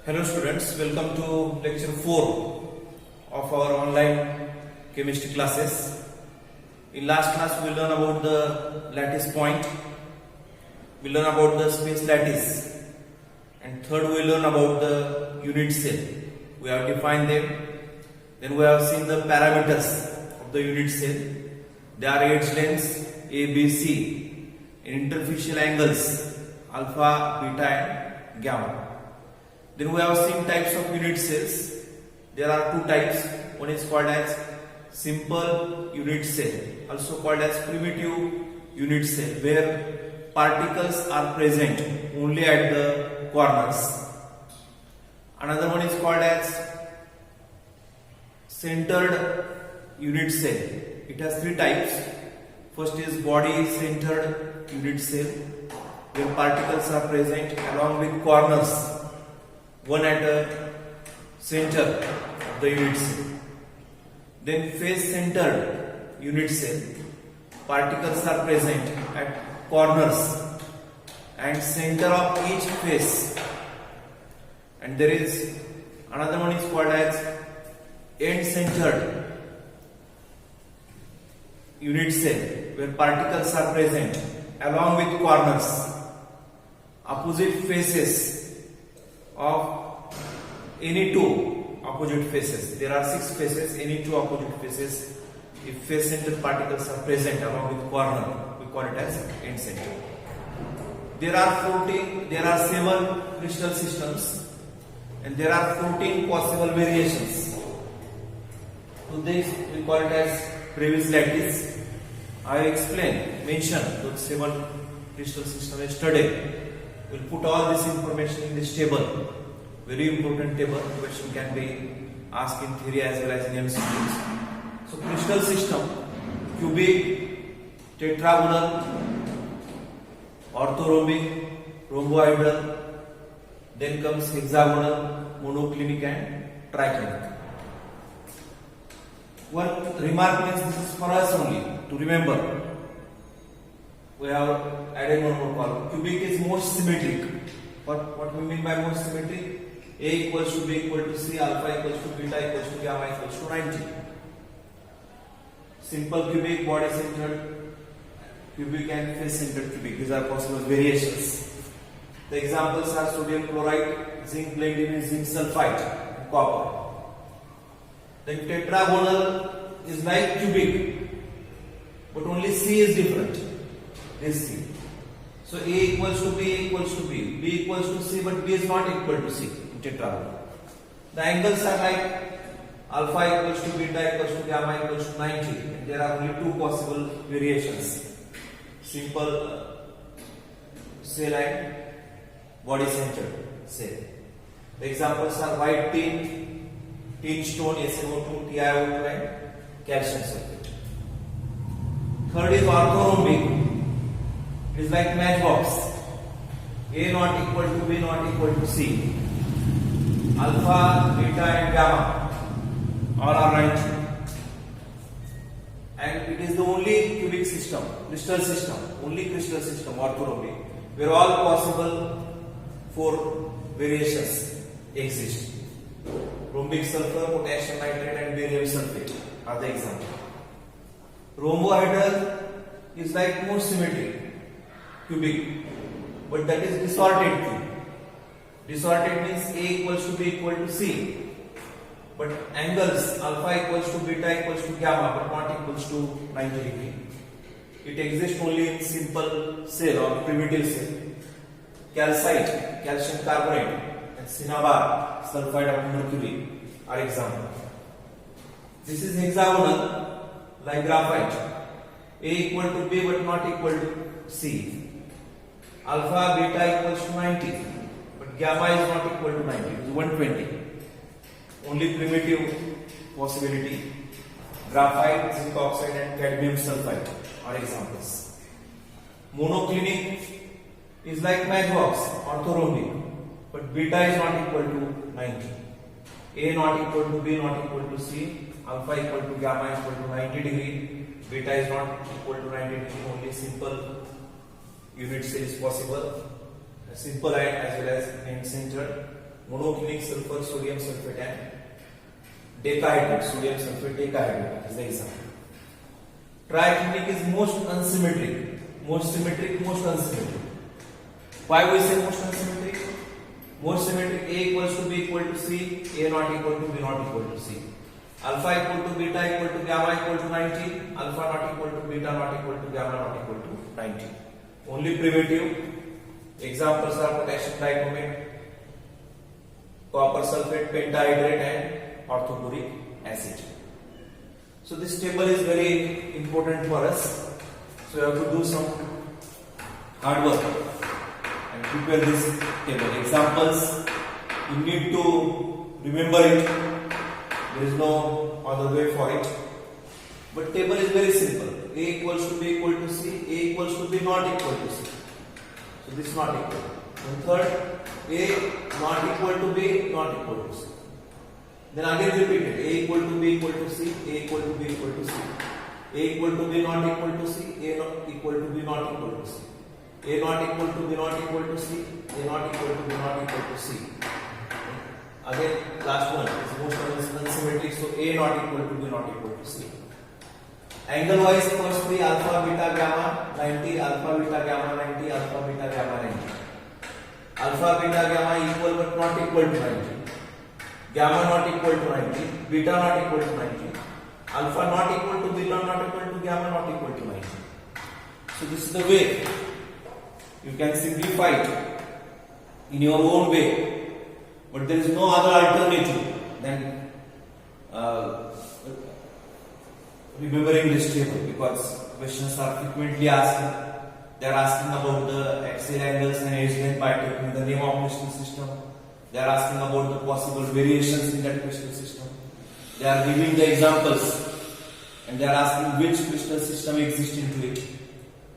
Hello students, welcome to lecture 4 of our online chemistry classes. In last class we learned about the lattice point, we learned about the space lattice, and third we learned about the unit cell. We have defined them. Then we have seen the parameters of the unit cell. They are edge lengths A, B, C, in interfacial angles alpha, beta and gamma. Then we have seen types of unit cells. There are two types. One is called as simple unit cell, also called as primitive unit cell, where particles are present only at the corners. Another one is called as centered unit cell. It has three types. First is body centered unit cell, where particles are present along with corners, one at the center of the unit cell. Then face centered unit cell, particles are present at corners and center of each face. And there is another one is called as end centered unit cell, where particles are present along with corners, opposite faces of any two opposite faces. There are 6 faces, any two opposite faces. If face centered particles are present along with corner, we call it as end center. There are 7 crystal systems, and there are 14 possible variations. To this we call it as Previs lattice. I mentioned those 7 crystal systems yesterday. We'll put all this information in this table. Very important table. Question can be asked in theory as well as in MCQs. So crystal system: cubic, tetragonal, orthorhombic, rhombohedral. Then comes hexagonal, monoclinic and triclinic. One remark means this is for us only to remember. We have added one more column. Cubic is most symmetric. What we mean by most symmetric? A equals to B equal to C, alpha equals to beta equals to gamma equals to 90. Simple cubic, body centered cubic and face centered cubic. These are possible variations. The examples are sodium chloride, zinc blended in zinc sulfide, and copper. Then tetragonal is like cubic, but only C is different. This C. So A equals to B equals to B. B equals to C, but B is not equal to C in tetragonal. The angles are like alpha equals to beta equals to gamma equals to 90. And there are only 2 possible variations. Simple cell and body centered cell. The examples are white tin, tin stone, SaO2, TiO2 and calcium sulfate. Third is orthorhombic. It is like matchbox. A not equal to B not equal to C. Alpha, beta and gamma all are 90. And it is the only cubic system, crystal system, only crystal system, orthorhombic, where all possible 4 variations exist. Rhombic sulfur, potassium nitrate and barium sulfate are the examples. Rhombohedral is like more symmetric cubic, but that is disordered cube. Disordered means A equals to B equal to C, but angles alpha equals to beta equals to gamma, but not equals to 90 degree. It exists only in simple cell or primitive cell. Calcite, calcium carbonate, and cinnabar, sulfide of mercury are examples. This is hexagonal, like graphite. A equal to B but not equal to C. Alpha, beta equals to 90, but gamma is not equal to 90, it is 120. Only primitive possibility. Graphite, zinc oxide and cadmium sulfide are examples. Monoclinic is like matchbox, orthorhombic, but beta is not equal to 90. A not equal to B not equal to C, alpha equal to gamma equal to 90 degree, beta is not equal to 90 degree, only simple unit cell is possible. Simple ion as well as end centered monoclinic sulfur sodium sulfate and decahydrate sodium sulfate decahydrate is the example. Triclinic is most unsymmetric, most symmetric, most unsymmetric. Why we say most unsymmetric? Most symmetric, A equals to B equal to C, A not equal to B not equal to C. Alpha equal to beta equal to gamma equal to 90, alpha not equal to beta not equal to gamma not equal to 90. Only primitive. Examples are potassium dichromate, copper sulfate, pentahydrate and orthochloric acid. So this table is very important for us. So you have to do some hard work and prepare this table. Examples, you need to remember it. There is no other way for it. But table is very simple. A equals to B equal to C, A equals to B not equal to C. So this is not equal. And third, A not equal to B not equal to C. Then again repeat it. A equal to B equal to C, A equal to B equal to C. A equal to B not equal to C, A not equal to B not equal to C. A not equal to B not equal to C, A not equal to B not equal to C. Again, last one is most unsymmetric, so A not equal to B not equal to C. Angle wise, first be alpha, beta, gamma 90, alpha, beta, gamma 90, alpha, beta, gamma 90. Alpha, beta, gamma equal but not equal to 90. Gamma not equal to 90, beta not equal to 90. Alpha not equal to beta not equal to gamma not equal to 90. So this is the way you can simplify it in your own way, but there is no other alternative than remembering this table, because questions are frequently asked. They are asking about the axial angles and edge length by taking the name of crystal system. They are asking about the possible variations in that crystal system. They are giving the examples and they are asking which crystal system exists into it.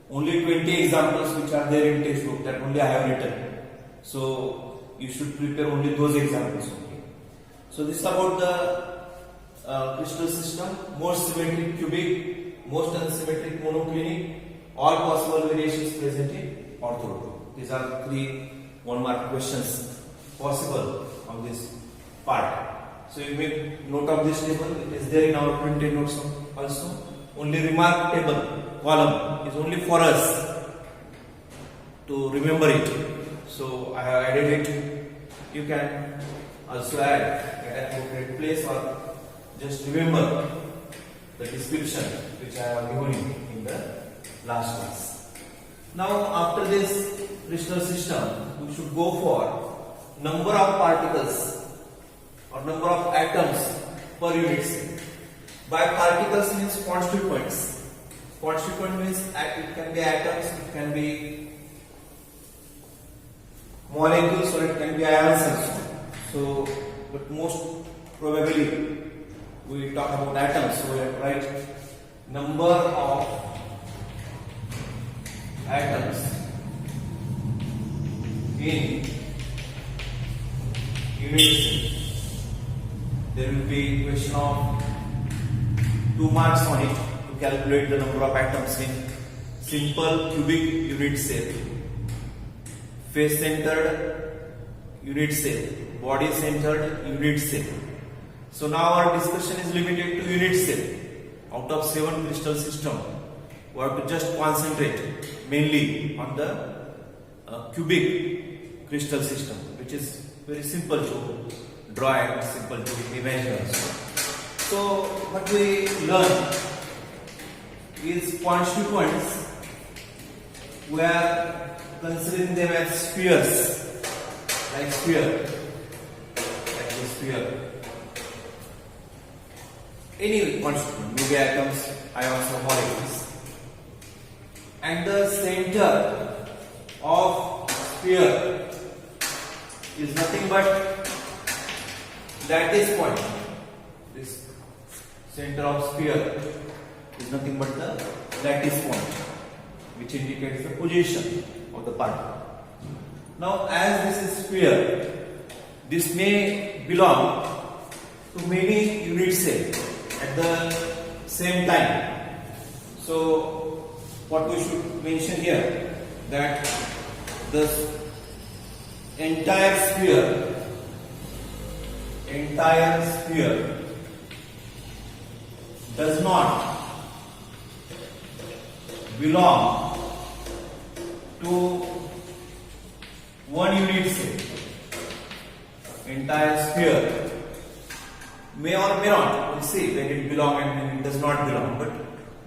Only 20 examples which are there in textbook, that only I have written. So you should prepare only those examples only. So this is about the crystal system: most symmetric cubic, most unsymmetric monoclinic, all possible variations present in orthogonal. These are 3 1-mark questions possible on this part. So you make note of this table. It is there in our printed notes also. Only remark table column is only for us to remember it. So I have added it. You can also add at appropriate place or just remember the description which I have given you in the last class. Now after this crystal system, we should go for number of particles or number of atoms per unit cell. By particles means constituents. Constituent means it can be atoms, it can be molecules, or it can be ions also. So, but most probably we talk about atoms. So we have to write number of atoms in unit cell. There will be question of 2 marks on it to calculate the number of atoms in simple cubic unit cell, face centered unit cell, body centered unit cell. So now our discussion is limited to unit cell. Out of 7 crystal system, we have to just concentrate mainly on the cubic crystal system, which is very simple to draw and simple to imagine also. So what we learn is constituents. We are considering them as spheres, like sphere, like this sphere. Any constituent, maybe atoms, ions or molecules. And the center of sphere is nothing but lattice point. This center of sphere is nothing but the lattice point, which indicates the position of the particle. Now, as this is sphere, this may belong to many unit cells at the same time. So, what we should mention here, that the entire sphere entire sphere does not belong to one unit cell. Entire sphere may or may not, we'll see when it belong and when it does not belong, but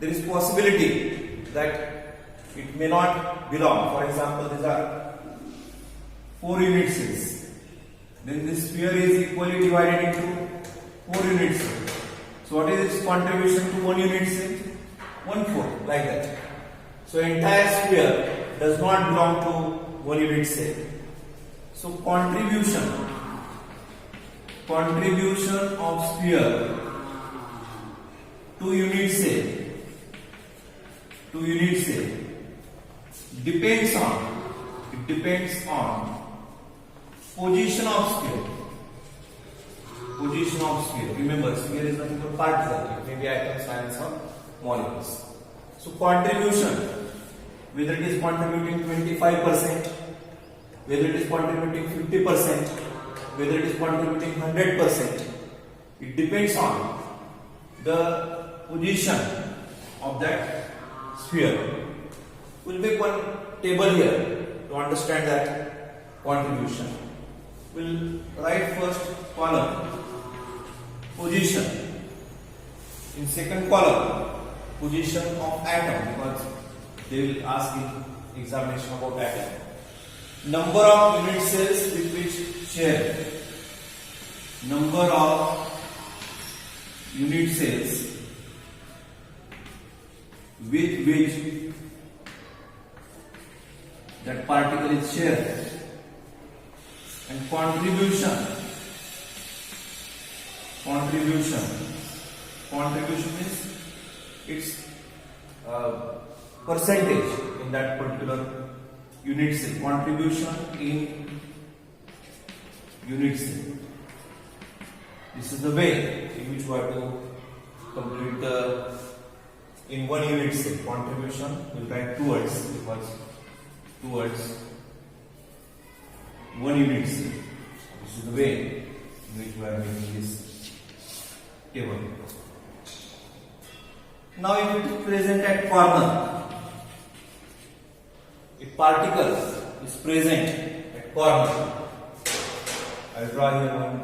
there is possibility that it may not belong. For example, these are 4 unit cells. Then this sphere is equally divided into 4 unit cells. So what is its contribution to one unit cell? 1/4, like that. So entire sphere does not belong to one unit cell. So contribution of sphere to unit cell depends on position of sphere. Remember, sphere is nothing but particle. It may be atoms, ions, or molecules. So contribution, whether it is contributing 25%, whether it is contributing 50%, whether it is contributing 100%, it depends on the position of that sphere. We'll make one table here to understand that contribution. We'll write first column position. In second column, position of atom, because they will ask in examination about atom. Number of unit cells with which share. Number of unit cells with which that particle is shared. And contribution means its percentage in that particular unit cell. Contribution in unit cell. This is the way in which we have to complete the in one unit cell. Contribution will write towards one unit cell. This is the way in which we are making this table. Now if it is present at corner, if particle is present at corner, I will draw here one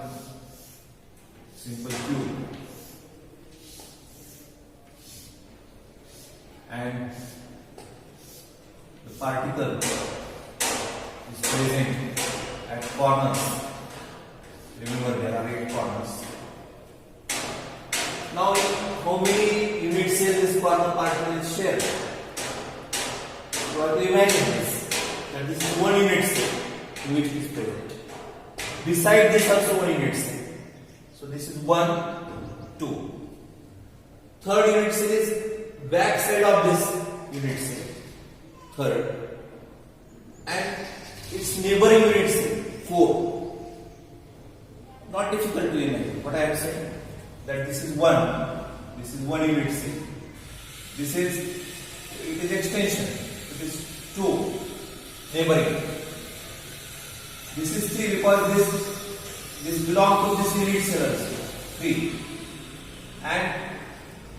simple cube, and the particle is present at corners. Remember, there are 8 corners. Now, how many unit cells this corner particle is shared? You have to imagine this. That this is one unit cell in which it is present. Beside this also one unit cell. So this is 1, 2. Third unit cell is back side of this unit cell. Third. And its neighboring unit cell, 4. Not difficult to imagine. What I am saying, that this is 1. This is 1 unit cell. This is, it is extension. It is 2. Neighboring. This is 3 because this belongs to this unit cell also. 3. And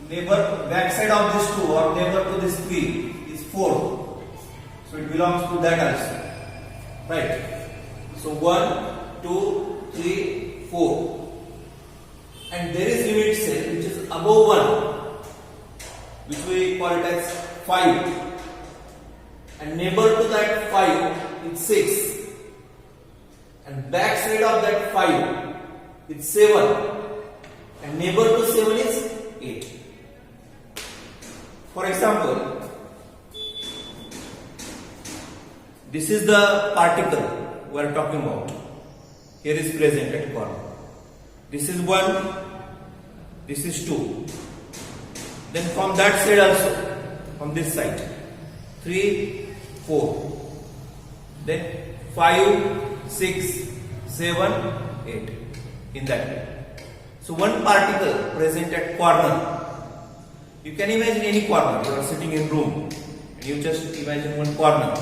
neighbor backside of this 2 or neighbor to this 3 is 4. So it belongs to that also. Right. So 1, 2, 3, 4. And there is unit cell which is above 1, which we call it as 5. And neighbor to that 5 is 6. And back side of that 5 is 7. And neighbor to 7 is 8. For example, this is the particle we are talking about. Here is present at corner. This is 1, this is 2. Then from that side also, from this side, 3, 4. Then 5, 6, 7, 8. In that way. So one particle present at corner. You can imagine any corner. You are sitting in room and you just imagine one corner.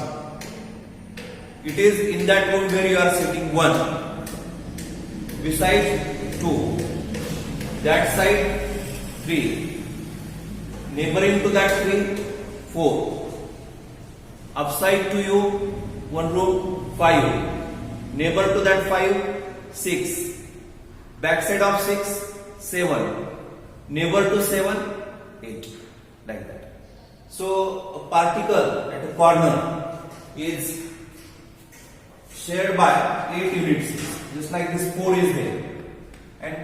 It is in that room where you are sitting 1. Besides 2. That side 3. Neighboring to that 3 4. Upside to you one room 5. Neighbor to that 5 6. Backside of 6 7. Neighbor to 7 8. Like that. So a particle at a corner is shared by 8 units, just like this 4 is there, and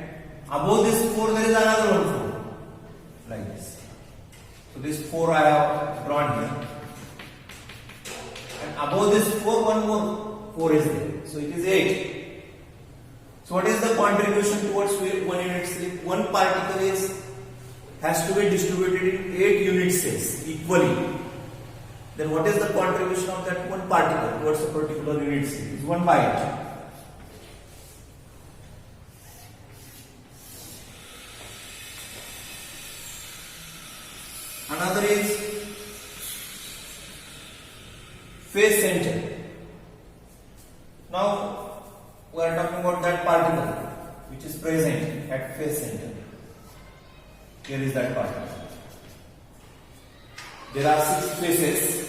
above this 4 there is another one 4, like this. So this 4 I have drawn here, and above this 4 one more 4 is there, so it is 8. So what is the contribution towards 1 unit cell? One particle has to be distributed in 8 unit cells equally. Then what is the contribution of that one particle towards a particular unit cell? Is 1 by 8. Another is phase center. Now we are talking about that particle which is present at phase center. Here is that particle. There are 6 phases.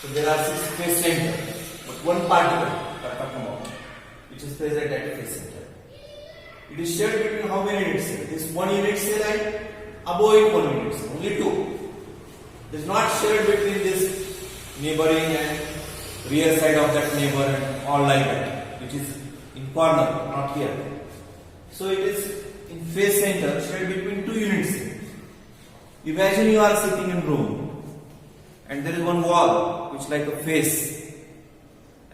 So there are 6 phase centers, but one particle we are talking about, which is present at phase center. It is shared between how many unit cells? This 1 unit cell and above it 1 unit cell. Only 2. It is not shared between this neighboring and rear side of that neighbor and all like that, which is in corner, not here. So it is in phase center shared between 2 unit cells. Imagine you are sitting in room and there is one wall which like a face,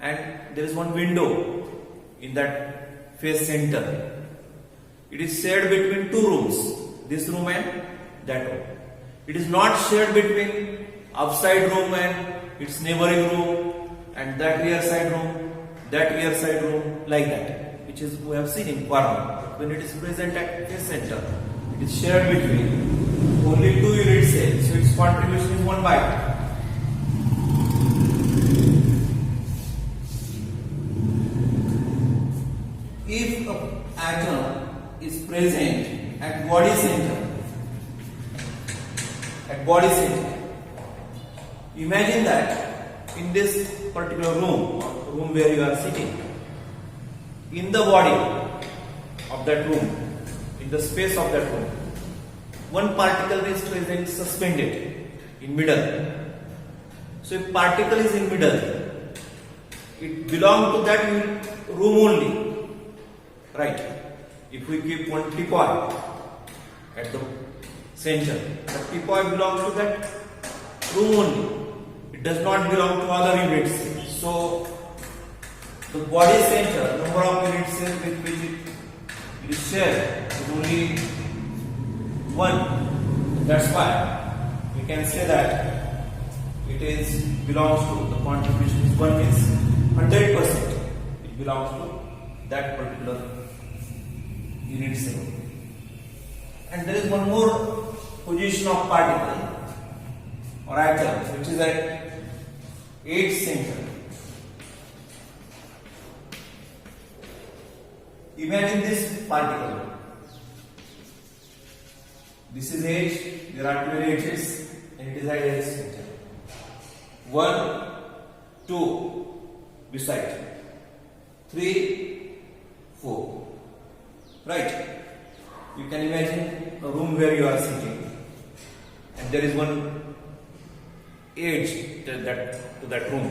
and there is one window in that phase center. It is shared between 2 rooms, this room and that room. It is not shared between upside room and its neighboring room and that rear side room, that rear side room, like that, which is we have seen in corner. When it is present at phase center, it is shared between only 2 unit cells, so its contribution is 1 by 2. If an atom is present at body center, imagine that in this particular room where you are sitting, in the body of that room, in the space of that room, one particle is present suspended in middle. So if particle is in middle, it belongs to that room only, right? If we keep one teapot at the center, the teapot belongs to that room only. It does not belong to other units. So the body center, number of unit cells with which it is shared is only 1. That's why we can say that it is belongs to, the contribution is 1 means 100%. It belongs to that particular unit cell. And there is one more position of particle or atom which is at 8th center. Imagine this particle. This is edge, there are 2 edges, and it is at 8th center. 1, 2 beside, 3, 4. Right? You can imagine a room where you are sitting, and there is one edge to that room.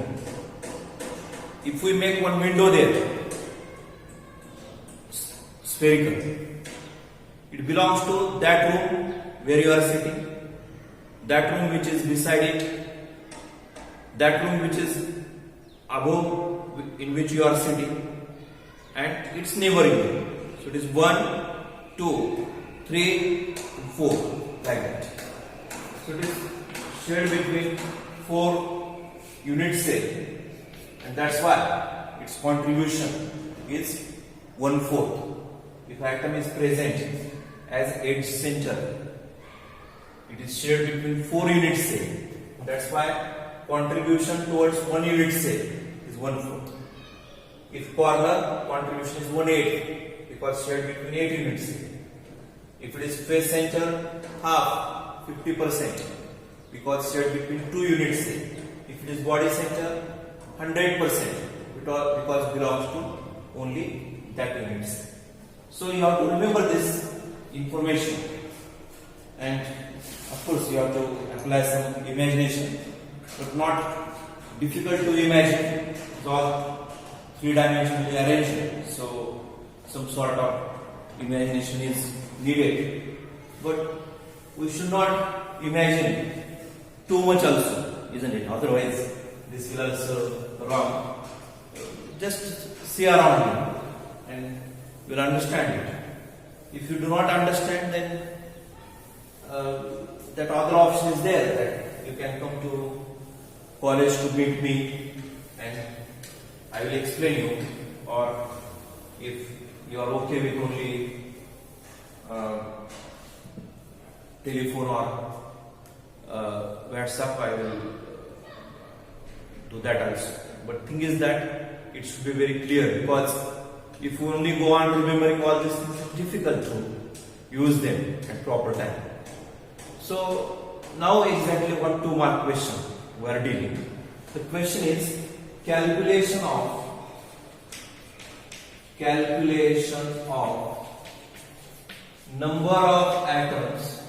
If we make one window there, spherical, it belongs to that room where you are sitting, that room which is beside it, that room which is above in which you are sitting, and its neighboring room. So it is 1, 2, 3, 4, like that. So it is shared between 4 unit cells, and that's why its contribution is 1/4. If atom is present as edge center, it is shared between 4 unit cells. That's why contribution towards 1 unit cell is 1/4. If corner, contribution is 1/8. because shared between 8 units. If it is face center, half, 50%, because shared between 2 units. If it is body center, 100%, because belongs to only that units. So you have to remember this information, and of course you have to apply some imagination, but not difficult to imagine. It's all three-dimensionally arranged, so some sort of imagination is needed. But we should not imagine too much also, isn't it? Otherwise this will also wrong. Just see around you and you will understand it. If you do not understand, then that other option is there, that you can come to college to meet me and I will explain you, or if you are okay with only telephone or WhatsApp, I will do that also. But thing is that it should be very clear, because if you only go on remembering all these things, it's difficult to use them at proper time. So now exactly what 2-mark question we are dealing. The question is calculation of number of atoms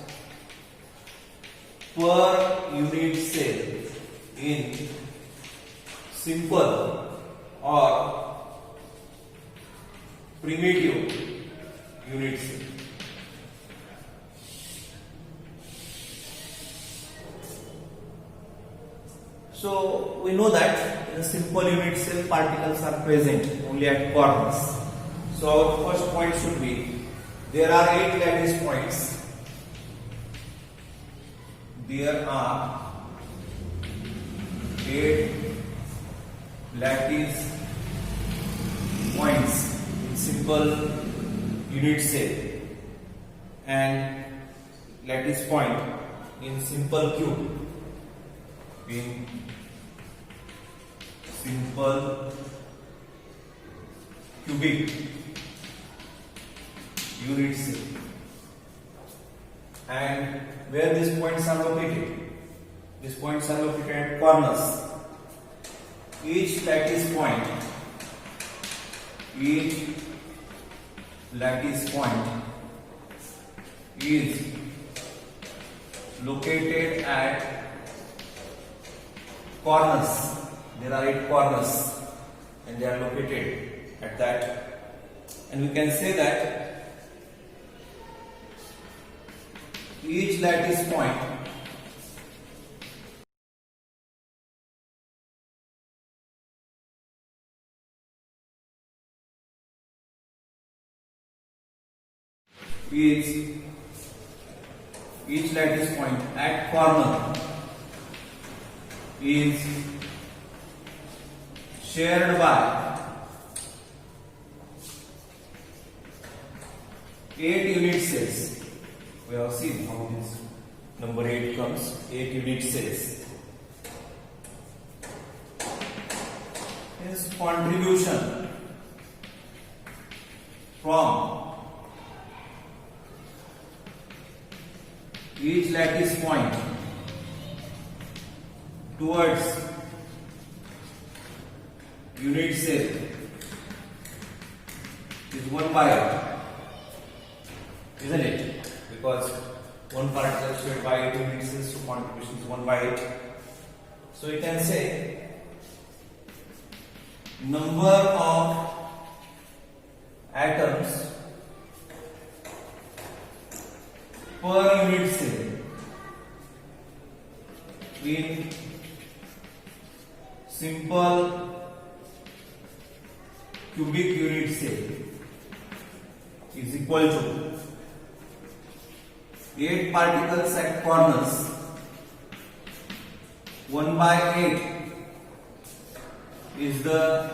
per unit cell in simple or primitive unit cell. So we know that in a simple unit cell particles are present only at corners. So our first point should be, there are 8 lattice points. There are 8 lattice points in simple unit cell and lattice point in simple cube. In simple cubic unit cell, and where these points are located? These points are located at corners. Each lattice point is located at corners. There are 8 corners and they are located at that, and we can say that each lattice point at corner is shared by 8 unit cells. We have seen how this number 8 comes, 8 unit cells. Hence contribution from each lattice point towards unit cell is 1 by 8, isn't it? Because one particle is shared by 8 unit cells, so contribution is 1 by 8. So you can say number of atoms per unit cell in simple cubic unit cell is equal to 8 particles at corners. 1 by 8 is the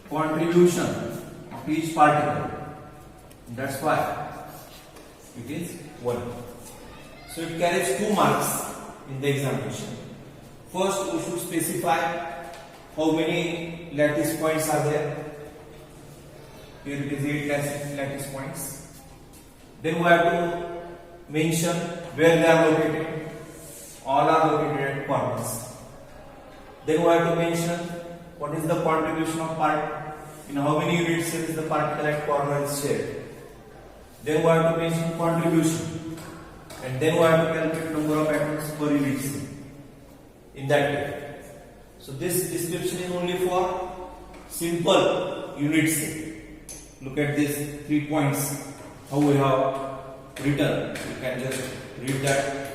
contribution of each particle. That's why it is 1. So it carries 2 marks in the examination. First, we should specify how many lattice points are there Here it is 8 lattice points. Then we have to mention where they are located. All are located at corners. Then we have to mention what is the contribution of part, in how many unit cells the particle at corner is shared. Then we have to mention contribution, and then we have to calculate number of atoms per unit cell in that way. So this description is only for simple unit cell. Look at these 3 points, how we have written. You can just read that.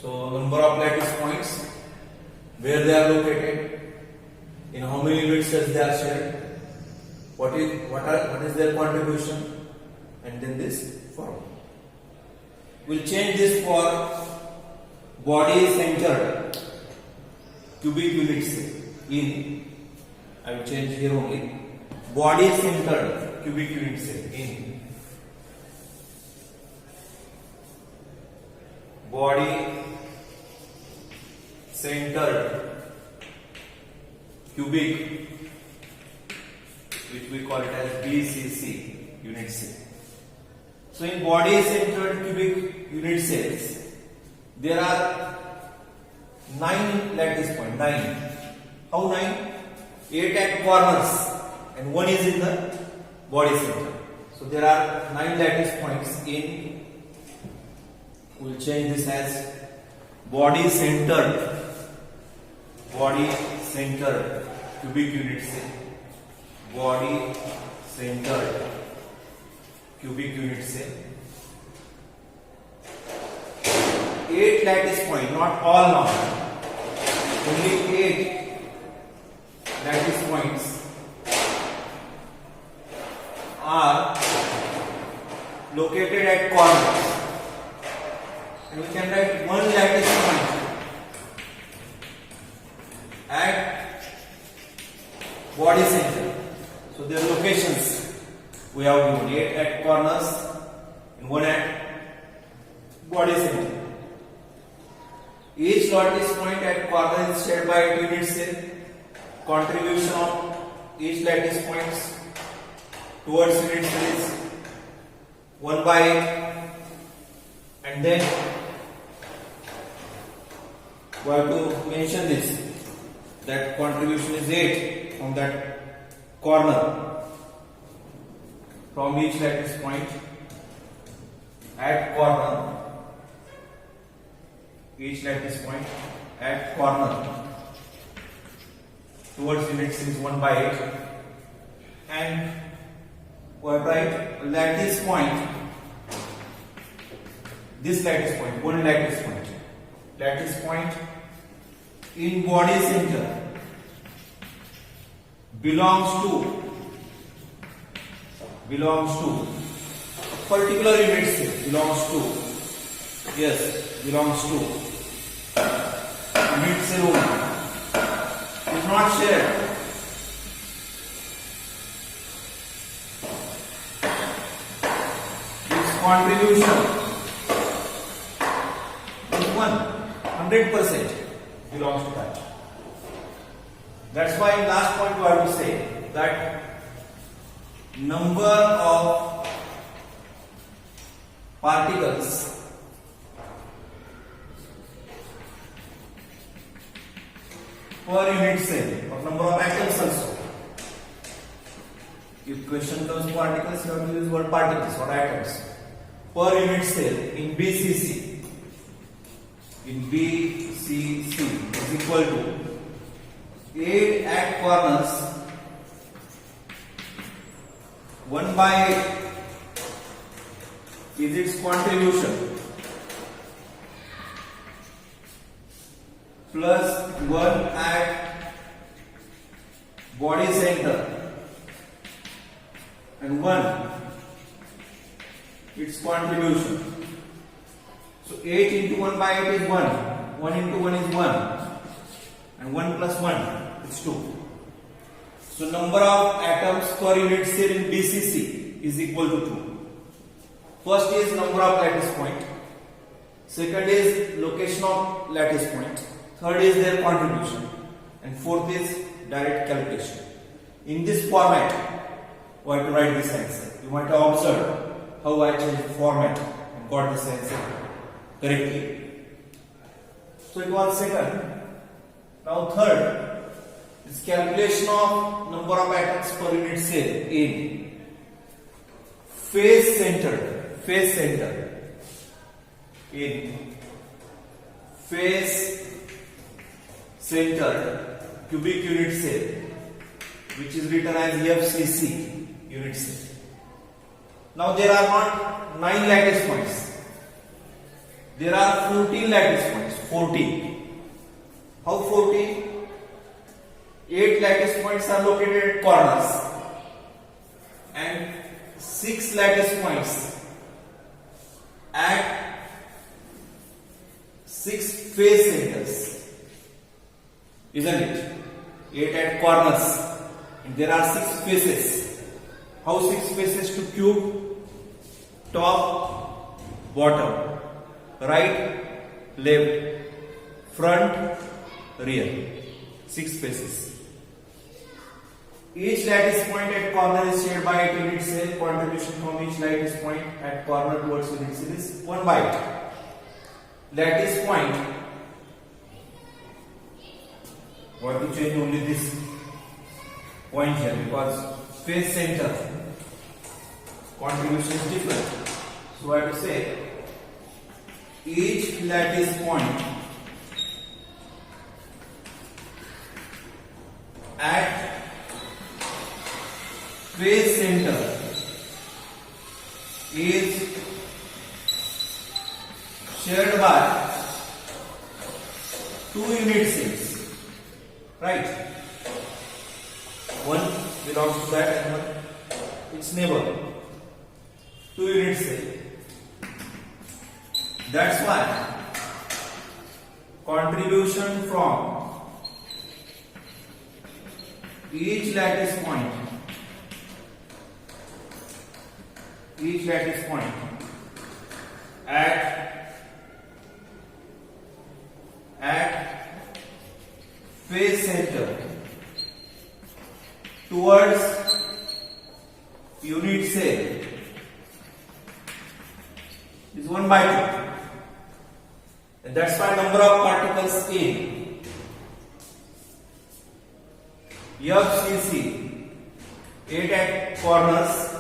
So number of lattice points, where they are located, in how many unit cells they are shared, what is their contribution, and then this formula. We'll change this for body centered cubic unit cell. I will change here only body centered cubic unit cell in body centered cubic, which we call it as BCC unit cell. So in body centered cubic unit cells, there are 9 lattice points. 9. How 9? 8 at corners and 1 is in the body center. So there are 9 lattice points in. We'll change this as body centered cubic unit cell. Body centered cubic unit cell. 8 lattice point, not all now. Only 8 lattice points are located at corners. And we can write 1 lattice point at body center. So their locations we have given 8 at corners and 1 at body center. Each lattice point at corner is shared by a unit cell. Contribution of each lattice points towards unit cell is 1 by 8, and then we have to mention this, that contribution is 8 from that corner, from each lattice point at corner, each lattice point at corner towards unit cell is 1 by 8, and we have write lattice point, this lattice point, 1 lattice point in body center belongs to a particular unit cell, belongs to unit cell only, is not shared its contribution is 100% belongs to that. That's why in last point we have to say that number of particles per unit cell, or number of atoms also. If question comes particles, you have to use word particles or atoms. Per unit cell in BCC is equal to 8 at corners, 1 by 8 is its contribution, plus 1 at body center and 1 its contribution. So 8 into 1 by 8 is 1, 1 into 1 is 1, and 1 plus 1 is 2. So number of atoms per unit cell in BCC is equal to 2. First is number of lattice point. Second is location of lattice point. Third is their contribution. And fourth is direct calculation. In this format, we have to write this answer. You might have observed how I changed format and got this answer correctly. So it was second. Now third is calculation of number of atoms per unit cell in phase center in phase center cubic unit cell, which is written as FCC unit cell. Now there are not 9 lattice points. There are 14 lattice points. 14. How 14? 8 lattice points are located at corners and 6 lattice points at 6 phase centers. Isn't it? 8 at corners and there are 6 faces. How 6 faces to cube? Top, bottom, right, left, front, rear. 6 faces. Each lattice point at corner is shared by 8 unit cell. Contribution from each lattice point at corner towards unit cell is 1 by 8. Lattice point, we have to change only this point here because phase center contribution is different. So I have to say each lattice point at phase center is shared by 2 unit cells, right? One belongs to that and one its neighbor. 2 unit cells. That's why contribution from each lattice point at phase center towards unit cell is 1 by 2, and that's why number of particles in FCC 8 at corners,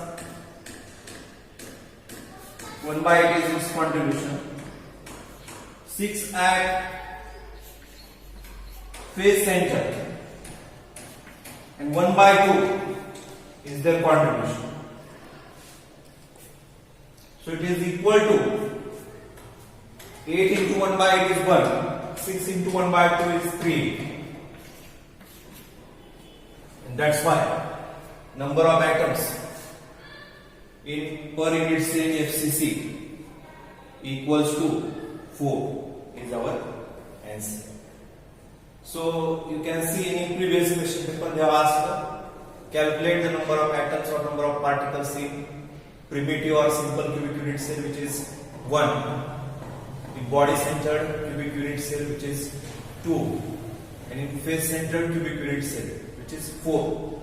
1 by 8 is its contribution, 6 at phase center, and 1 by 2 is their contribution. So it is equal to 8 into 1 by 8 is 1, 6 into 1 by 2 is 3. And that's why number of atoms in per unit cell FCC equals to 4 is our answer. So you can see in previous question paper they have asked calculate the number of atoms or number of particles in primitive or simple cubic unit cell, which is 1, in body centered cubic unit cell, which is 2, and in face centered cubic unit cell, which is 4.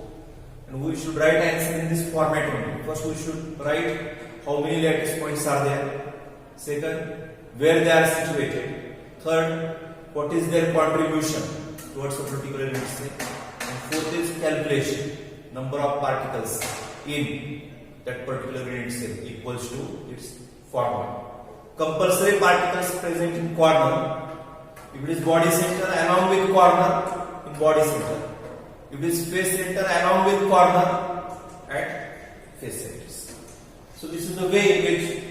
And we should write answer in this format only. First we should write how many lattice points are there. Second, where they are situated. Third, what is their contribution towards a particular unit cell. And fourth is calculation, number of particles in that particular unit cell equals to its formula. Compulsory particles present in corner. If it is body center, along with corner in body center. If it is face center, along with corner at face centers. So this is the way in which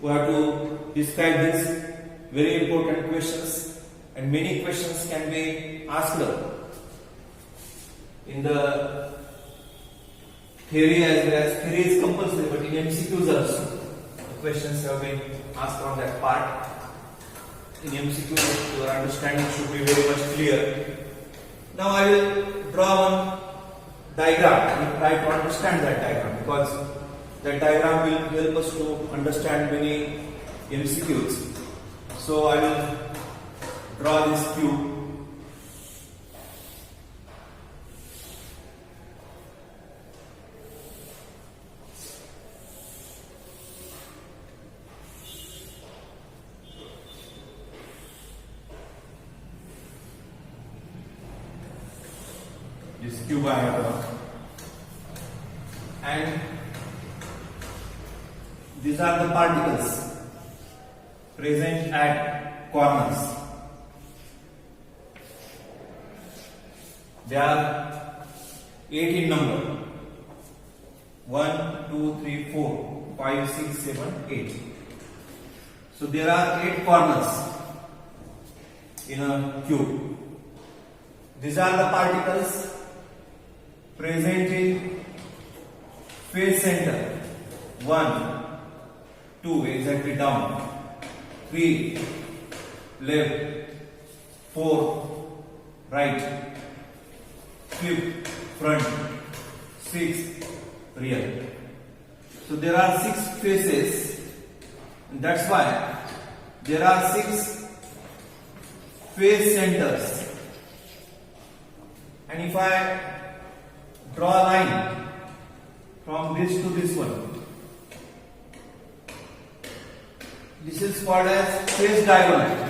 we have to describe this. Very important questions, and many questions can be asked in the theory as well as theory is compulsory, but in MCQs also the questions have been asked on that part. In MCQs your understanding should be very much clear. Now I will draw one diagram and try to understand that diagram, because that diagram will help us to understand many MCQs. So I will draw this cube. This cube I have drawn, and these are the particles present at corners. They are 8 in number. 1, 2, 3, 4, 5, 6, 7, 8. So there are 8 corners in a cube. These are the particles present in face center. 1, 2, exactly down. 3, left. 4, right. 5, front. 6, rear. So there are 6 faces, and that's why there are 6 face centers. And if I draw a line from this to this one, this is called as face diagonal,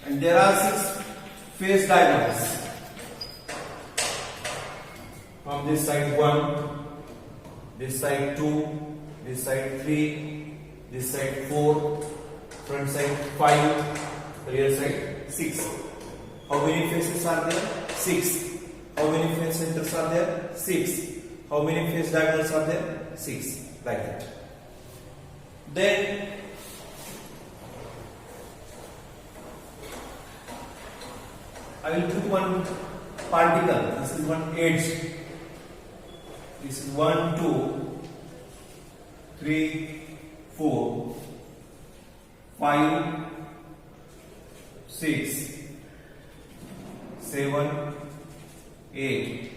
and there are 6 face diagonals. From this side 1, this side 2, this side 3, this side 4, front side 5, rear side 6. How many faces are there? 6. How many face centers are there? 6. How many face diagonals are there? 6. Like that. Then I will put one particle. This is one edge. This is 1, 2, 3, 4, 5, 6, 7, 8,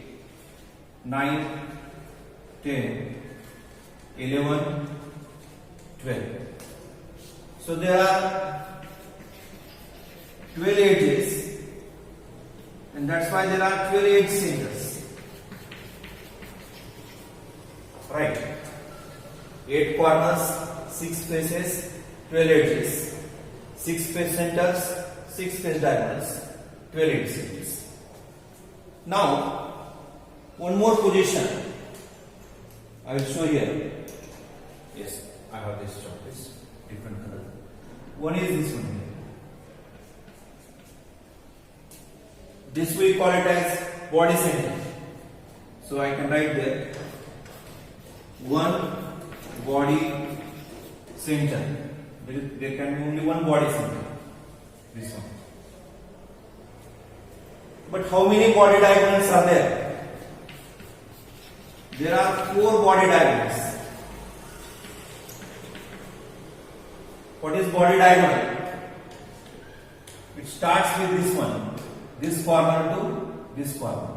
9, 10, 11, 12. So there are 12 edges, and that's why there are 12 edge centers. Right. 8 corners, 6 faces, 12 edges. 6 face centers, 6 face diagonals, 12 edge centers. Now, one more position I will show here. Yes, I have this chalk, this different color. One is this one here. This we call it as body center. So I can write there one body center. There can be only one body center. This one. But how many body diagonals are there? There are 4 body diagonals. What is body diagonal? It starts with this one, this corner to this corner.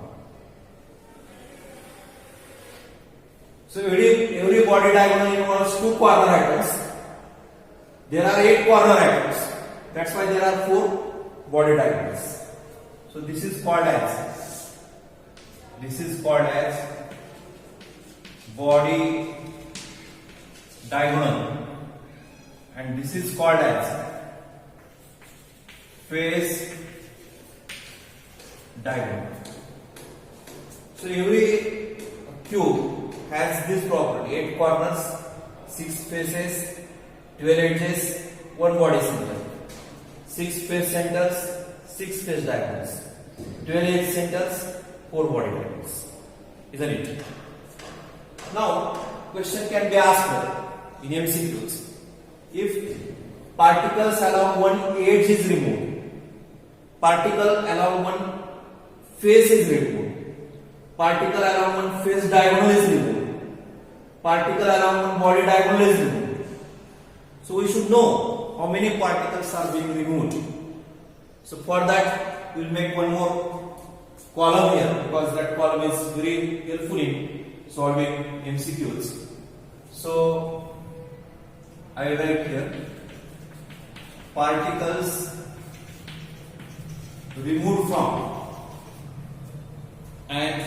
So every body diagonal involves 2 corner items. There are 8 corner items. That's why there are 4 body diagonals. So this is called as body diagonal, and this is called as face diagonal. So every cube has this property: 8 corners, 6 faces, 12 edges, 1 body center, 6 face centers, 6 face diagonals, 12 edge centers, 4 body diagonals. Isn't it? Now, question can be asked in MCQs. If particles along one edge is removed, particle along one face is removed, particle along one face diagonal is removed, particle along one body diagonal is removed. So we should know how many particles are being removed. So for that we will make one more column here because that column is very helpful in solving MCQs. So I write here particles removed from, and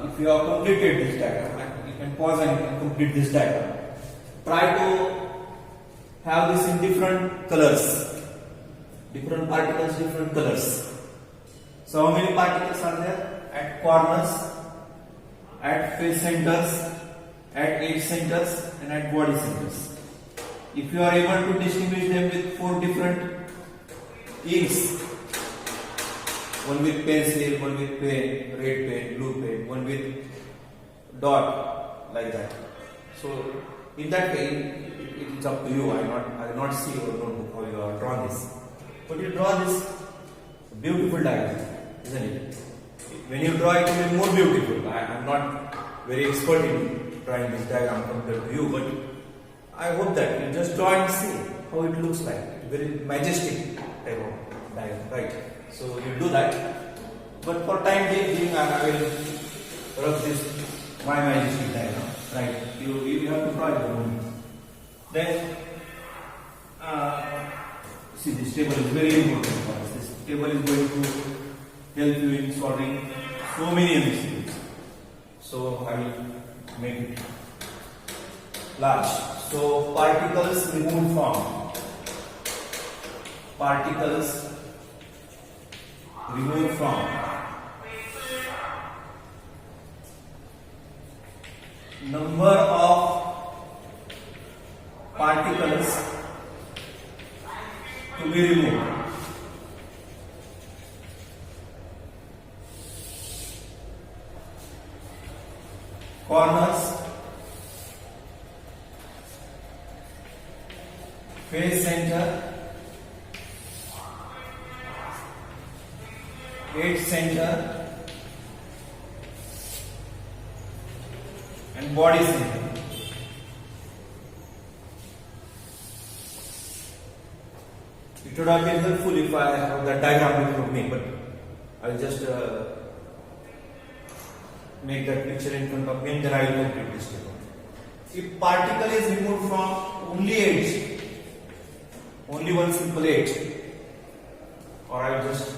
if you have completed this diagram, you can pause and complete this diagram. Try to have this in different colors, different particles, different colors. So how many particles are there? At corners, at face centers, at edge centers, and at body centers. If you are able to distinguish them with 4 different inks, one with pencil, one with pen, red pen, blue pen, one with dot, like that. So in that way, it is up to you. I will not see your notebook how you have drawn this, but you draw this beautiful diagram, isn't it? When you draw it, it will be more beautiful. I am not very expert in drawing this diagram compared to you, but I hope that you just draw and see how it looks like. It's very majestic type of diagram, right? So you do that. But for time being, I will rub this my majestic diagram, right? You have to try your own. Then see, this table is very important for us. This table is going to help you in solving so many MCQs. So I will make it large. So particles removed from, particles removed from, number of particles to be removed. Corners, face center, edge center, and body center. It would have been helpful if I have that diagram in front of me, but I will just make that picture in front of me and then I will complete this table. If particle is removed from only edge, only one simple edge, or I will just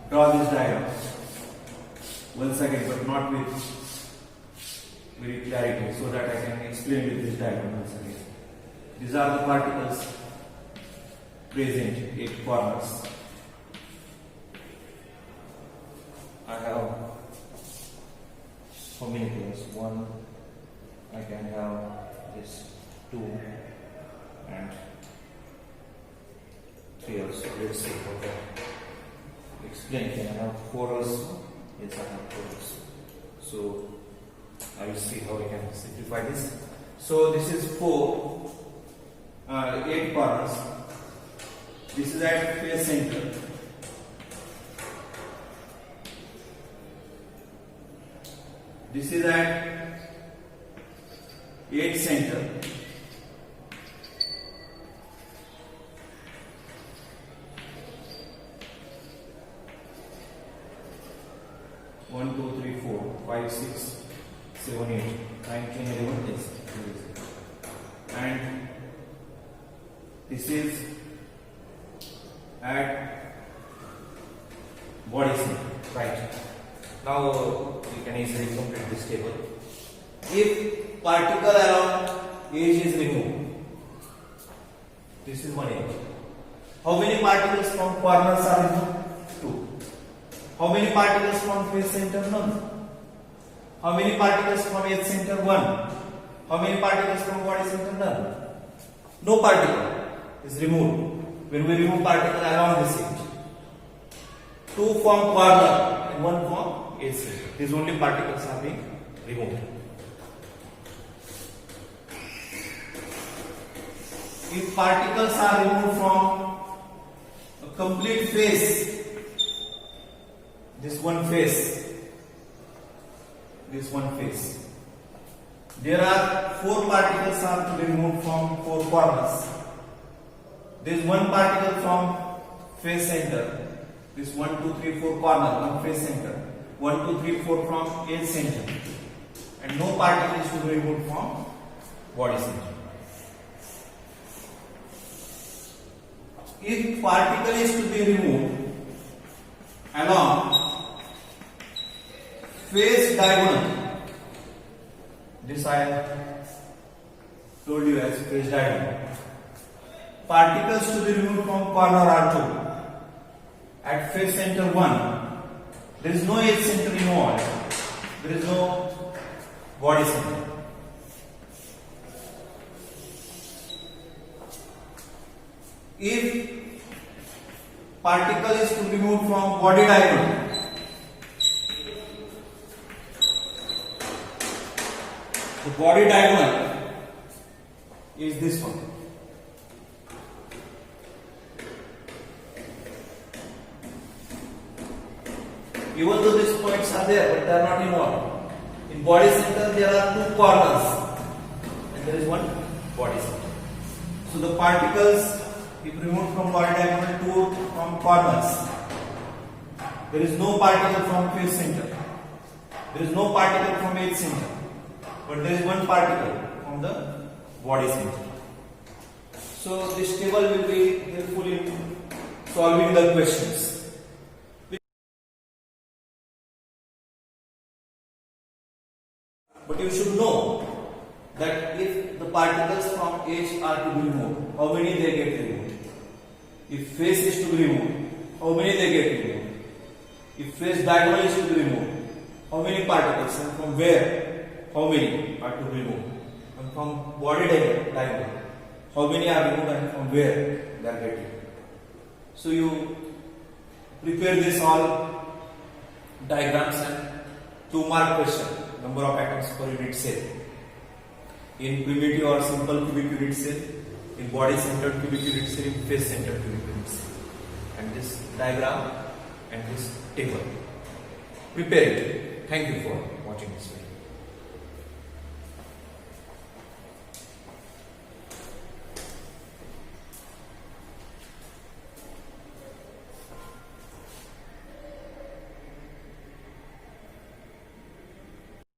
draw this diagram once again, but not with very clarity, so that I can explain with this diagram once again. These are the particles present at corners. I have how many colors? 1, I can have this 2 and 3 also. Let's see how to explain. Can I have 4 also? Yes, I have 4 also. So I will see how I can simplify this. So this is 4, 8 corners. This is at face center. This is at edge center. One, 2, 3, 4, 5, 6, 7, 8, 9, 10, 11. Yes. And this is at body center, right? Now we can easily complete this table. If particle around edge is removed, this is one edge. How many particles from corners are removed? 2. How many particles from face center? None. How many particles from edge center? 1. How many particles from body center? None. No particle is removed. When we remove particle around this edge, 2 from corner and 1 from edge center. These only particles are being removed. If particles are removed from a complete face, this one face, there are 4 particles are to be removed from 4 corners. There is 1 particle from face center, this 1, 2, 3, 4 corner, one face center, 1, 2, 3, 4 from edge center, and no particle is to be removed from body center. If particle is to be removed along face diagonal, this I told you as face diagonal. Particles to be removed from corner R2 at face center 1. There is no edge center involved. There is no body center. If particle is to be moved from body diagonal, the body diagonal is this one. Even though these points are there, but they are not involved. In body center, there are two corners, and there is one body center. So the particles, if removed from body diagonal, two from corners. There is no particle from face center. There is no particle from edge center, but there is one particle from the body center. So this table will be helpful in solving the questions. But you should know that if the particles from edge are to be removed, how many they get removed? If face is to be removed, how many they get removed? If face diagonal is to be removed, how many particles and from where? How many are to be removed? And from body diagonal, how many are removed and from where they are getting? So you prepare this all diagrams and 2-mark question. Number of atoms per unit cell. In primitive or simple cubic unit cell, in body centered cubic unit cell, in face centered cubic unit cell. And this diagram and this table. Prepare it. Thank you for watching this video.